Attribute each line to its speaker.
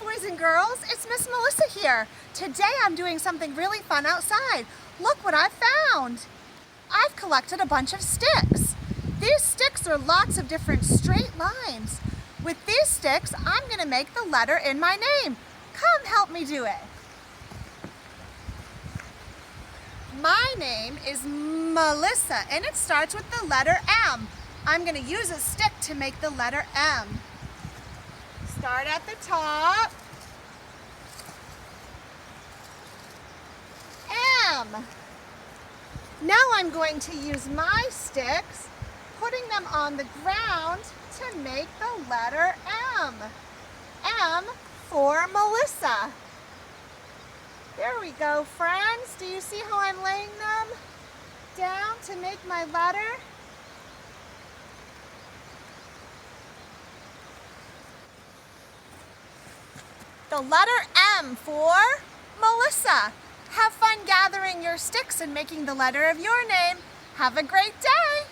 Speaker 1: boys and girls, it's Miss Melissa here. Today I'm doing something really fun outside. Look what I've found. I've collected a bunch of sticks. These sticks are lots of different straight lines. With these sticks, I'm going to make the letter in my name. Come help me do it. My name is Melissa and it starts with the letter M. I'm going to use a stick to make the letter M. Start at the top. M. Now I'm going to use my sticks, putting them on the ground to make the letter M. M for Melissa. There we go, friends. Do you see how I'm laying them down to make my letter? The letter M for Melissa. Have fun gathering your sticks and making the letter of your name. Have a great day.